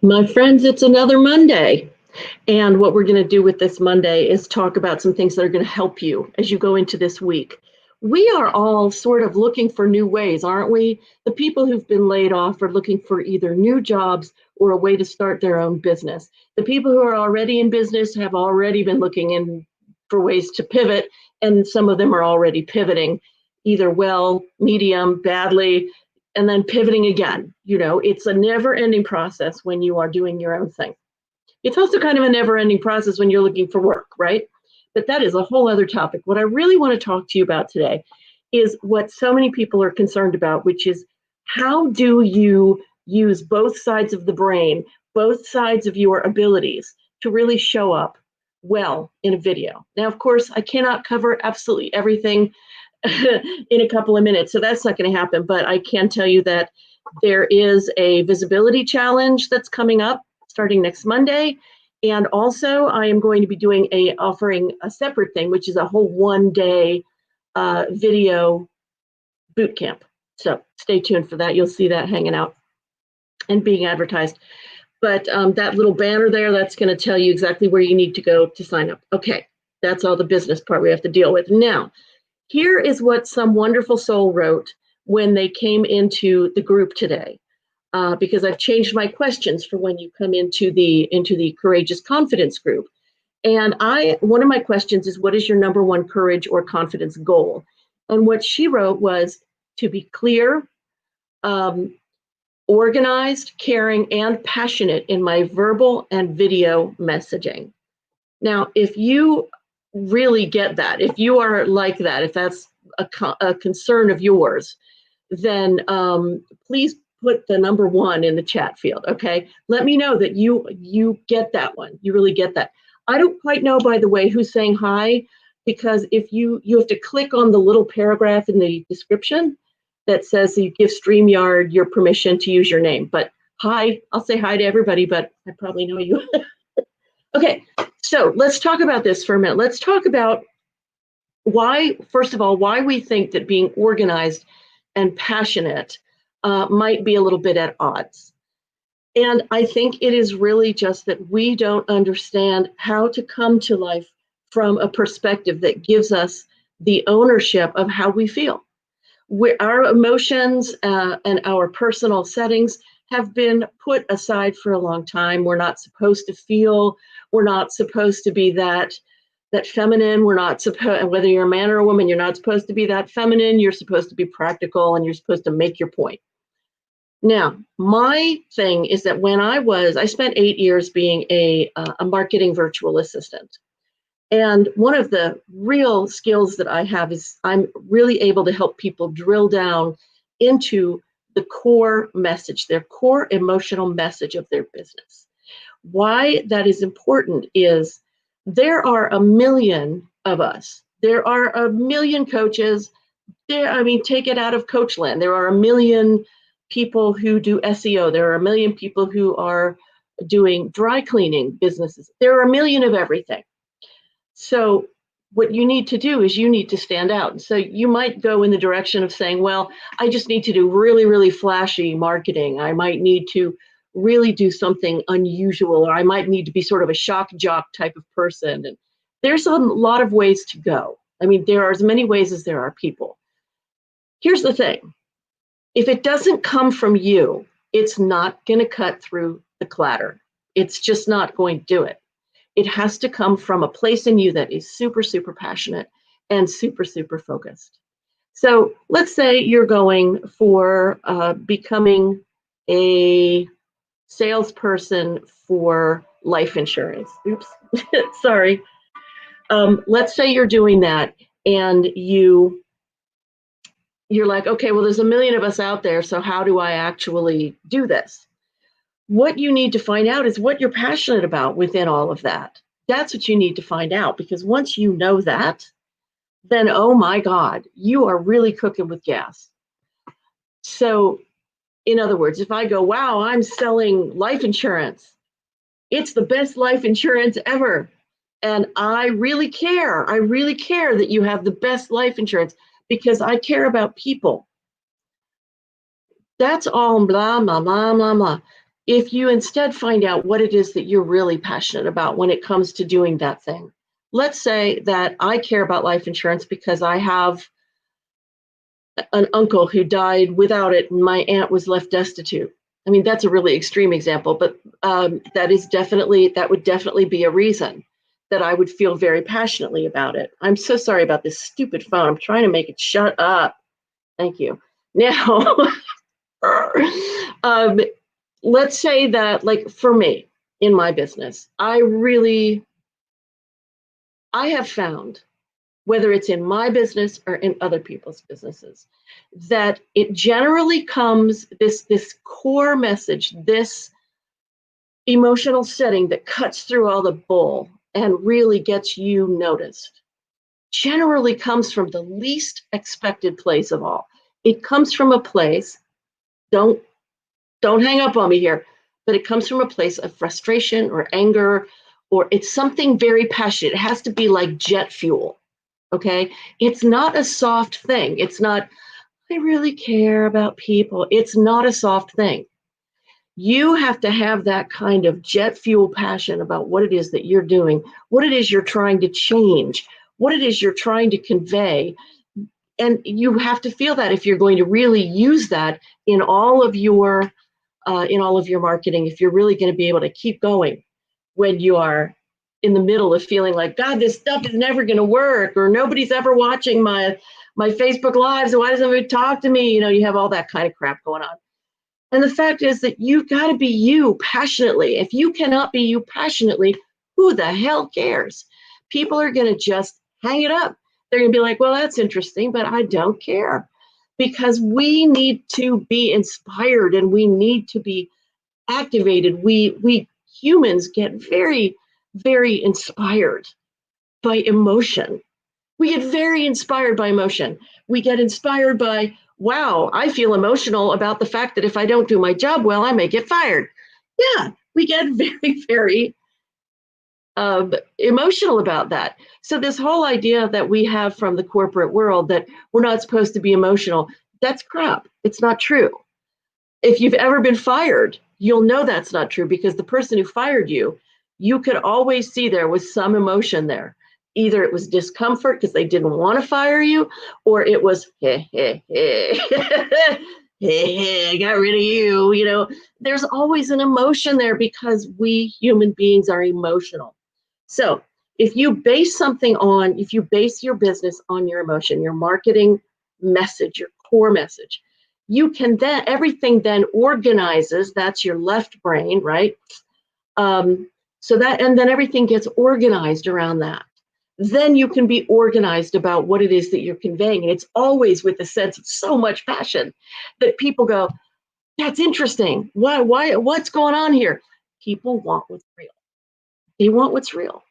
My friends, it's another Monday. And what we're going to do with this Monday is talk about some things that are going to help you as you go into this week. We are all sort of looking for new ways, aren't we? The people who've been laid off are looking for either new jobs or a way to start their own business. The people who are already in business have already been looking in for ways to pivot, and some of them are already pivoting either well, medium, badly, and then pivoting again. It's a never ending process when you are doing your own thing. It's also kind of a never ending process when you're looking for work, right? But that is a whole other topic. What I really want to talk to you about today is what so many people are concerned about, which is how do you use both sides of the brain, both sides of your abilities to really show up well in a video? Now, of course, I cannot cover absolutely everything in a couple of minutes, so that's not going to happen. But I can tell you that there is a visibility challenge that's coming up starting next Monday. And also, I am going to be offering a separate thing, which is a whole 1 day video boot camp. So stay tuned for that. You'll see that hanging out and being advertised. But that little banner there, that's going to tell you exactly where you need to go to sign up. Okay, that's all the business part we have to deal with. Now, here is what some wonderful soul wrote when they came into the group today. Because I've changed my questions for when you come into the Courageous Confidence group. And one of my questions is, what is your number one courage or confidence goal? And what she wrote was to be clear, organized, caring, and passionate in my verbal and video messaging. Now, if you really get that, if you are like that, if that's a concern of yours, then please put the number one in the chat field. Okay, let me know that you get that one. You really get that. I don't quite know, by the way, who's saying hi, because if you have to click on the little paragraph in the description that says you give StreamYard your permission to use your name. But hi, I'll say hi to everybody, but I probably know you. Okay, so let's talk about this for a minute. Let's talk about first of all, why we think that being organized and passionate might be a little bit at odds. And I think it is really just that we don't understand how to come to life from a perspective that gives us the ownership of how we feel. Our emotions and our personal settings have been put aside for a long time. We're not supposed to feel. We're not supposed to be that feminine. We're not supposed, whether you're a man or a woman, you're not supposed to be that feminine. You're supposed to be practical and you're supposed to make your point. Now, my thing is that I spent 8 years being a marketing virtual assistant. And one of the real skills that I have is I'm really able to help people drill down into the core message, their core emotional message of their business. Why that is important is there are a million of us. There are a million coaches. Take it out of coach land. There are a million people who do SEO. There are a million people who are doing dry cleaning businesses. There are a million of everything. So what you need to do is you need to stand out. So you might go in the direction of saying, well, I just need to do really, really flashy marketing. I might need to really do something unusual, or I might need to be sort of a shock jock type of person. And there's a lot of ways to go. There are as many ways as there are people. Here's the thing. If it doesn't come from you, it's not going to cut through the clatter. It's just not going to do it. It has to come from a place in you that is super, super passionate and super, super focused. So let's say you're going for becoming a salesperson for life insurance. Oops, sorry. Let's say you're doing that and you're like, okay, well, there's a million of us out there, so how do I actually do this? What you need to find out is what you're passionate about within all of that. That's what you need to find out, because once you know that, then, oh my God, you are really cooking with gas. So, in other words, if I go, wow, I'm selling life insurance, it's the best life insurance ever. And I really care that you have the best life insurance because I care about people. That's all blah, blah, blah, blah, blah. if you instead find out what it is that you're really passionate about when it comes to doing that thing. Let's say that I care about life insurance because I have an uncle who died without it and my aunt was left destitute. I mean, that's a really extreme example, but that would definitely be a reason that I would feel very passionately about it. I'm so sorry about this stupid phone. I'm trying to make it shut up. Thank you. Now, um, let's say that, like for me in my business, I have found, whether it's in my business or in other people's businesses, that it generally comes, this core message, this emotional setting that cuts through all the bull and really gets you noticed, generally comes from the least expected place of all. It comes from a place, don't hang up on me here, but it comes from a place of frustration or anger, or it's something very passionate. It has to be like jet fuel. Okay. It's not a soft thing. It's not, I really care about people. It's not a soft thing. You have to have that kind of jet fuel passion about what it is that you're doing, what it is you're trying to change, what it is you're trying to convey. And you have to feel that if you're going to really use that in all of your marketing, if you're really going to be able to keep going when you are in the middle of feeling like, God, this stuff is never going to work, or nobody's ever watching my Facebook lives. So why doesn't anybody talk to me? You have all that kind of crap going on. And the fact is that you've got to be you passionately. If you cannot be you passionately, who the hell cares? People are going to just hang it up. They're going to be like, well, that's interesting, but I don't care. Because we need to be inspired and we need to be activated. We humans get very, very inspired by emotion. We get very inspired by emotion. We get inspired by, wow, I feel emotional about the fact that if I don't do my job well, I may get fired. Yeah, we get very, very emotional about that. So this whole idea that we have from the corporate world that we're not supposed to be emotional, that's crap. It's not true. If you've ever been fired, you'll know that's not true, because the person who fired you, you could always see there was some emotion there. Either it was discomfort because they didn't want to fire you, or it was, hey, I got rid of you. There's always an emotion there because we human beings are emotional. So if you base your business on your emotion, your marketing message, your core message, you can everything then organizes. That's your left brain, right? And then everything gets organized around that. Then you can be organized about what it is that you're conveying. And it's always with a sense of so much passion that people go, that's interesting. What's going on here? People want what's real. They want what's real.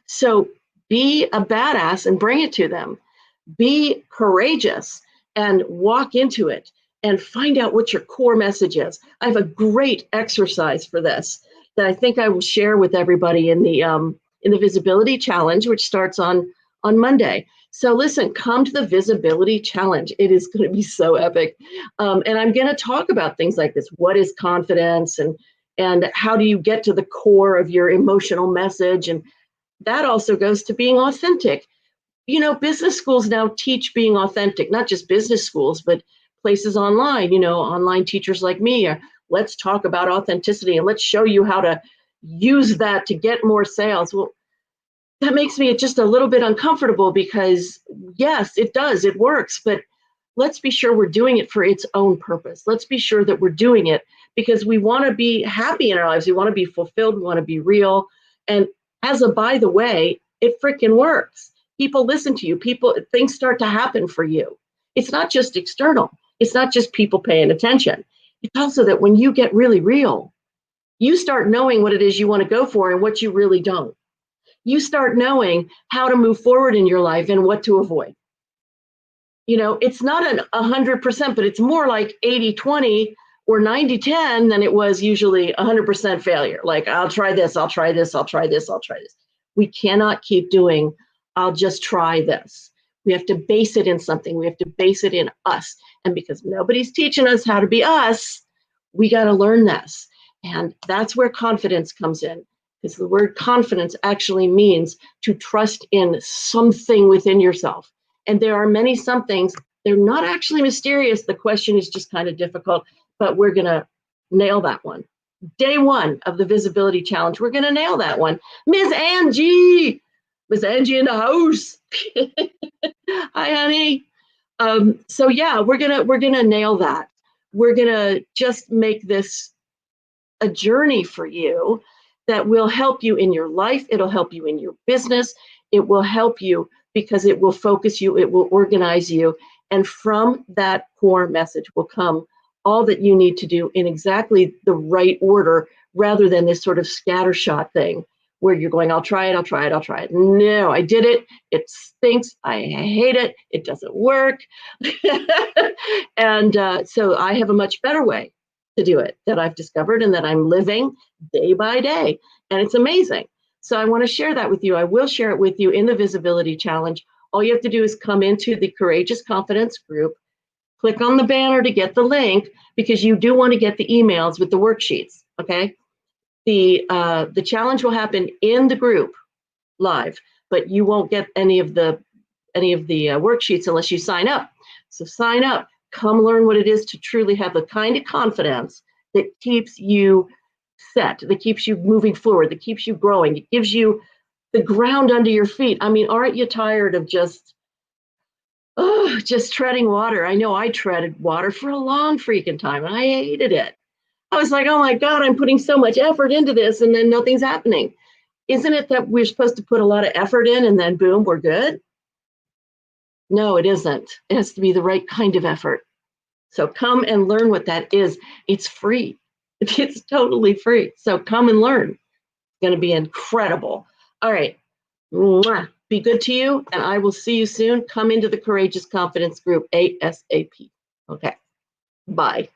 So be a badass and bring it to them. Be courageous and walk into it and find out what your core message is. I have a great exercise for this that I think I will share with everybody in the Visibility Challenge, which starts on Monday. So listen, come to the Visibility Challenge. It is going to be so epic. And I'm going to talk about things like this. What is confidence, and how do you get to the core of your emotional message? And that also goes to being authentic. Business schools now teach being authentic, not just business schools, but places online, online teachers like me. Let's talk about authenticity and let's show you how to use that to get more sales. Well, that makes me just a little bit uncomfortable because yes, it does, it works, but let's be sure we're doing it for its own purpose. Let's be sure that we're doing it because we want to be happy in our lives. We want to be fulfilled. We want to be real. And as a by the way, it freaking works. People listen to you. Things start to happen for you. It's not just external. It's not just people paying attention. It's also that when you get really real, you start knowing what it is you want to go for and what you really don't. You start knowing how to move forward in your life and what to avoid. It's not 100%, but it's more like 80-20 or 90-10 than it was usually 100% failure. Like, I'll try this, I'll try this, I'll try this, I'll try this. We cannot keep doing, I'll just try this. We have to base it in something. We have to base it in us. And because nobody's teaching us how to be us, we got to learn this. And that's where confidence comes in, because the word confidence actually means to trust in something within yourself. And there are many somethings. They're not actually mysterious. The question is just kind of difficult, but we're going to nail that one. Day one of the visibility challenge, we're going to nail that one. Miss Angie in the house. Hi, honey. So yeah, we're gonna nail that. We're gonna just make this a journey for you that will help you in your life. It'll help you in your business. It will help you because it will focus you. It will organize you. And from that core message will come all that you need to do in exactly the right order, rather than this sort of scattershot thing where you're going, I'll try it. No, I did it. It stinks. I hate it. It doesn't work. And so I have a much better way to do it that I've discovered and that I'm living day by day. And it's amazing. So I want to share that with you. I will share it with you in the Visibility Challenge. All you have to do is come into the Courageous Confidence group, click on the banner to get the link, because you do want to get the emails with the worksheets, okay? The challenge will happen in the group live, but you won't get any of the worksheets unless you sign up. So sign up, come learn what it is to truly have the kind of confidence that keeps you set, that keeps you moving forward, that keeps you growing. It gives you the ground under your feet. I mean, aren't you tired of just treading water? I know I treaded water for a long freaking time and I hated it. I was like, oh my God, I'm putting so much effort into this and then nothing's happening. Isn't it that we're supposed to put a lot of effort in and then boom, we're good? No, it isn't. It has to be the right kind of effort. So come and learn what that is. It's free. It's totally free. So come and learn. It's going to be incredible. All right. Mwah. Be good to you, and I will see you soon. Come into the Courageous Confidence group ASAP. Okay. Bye.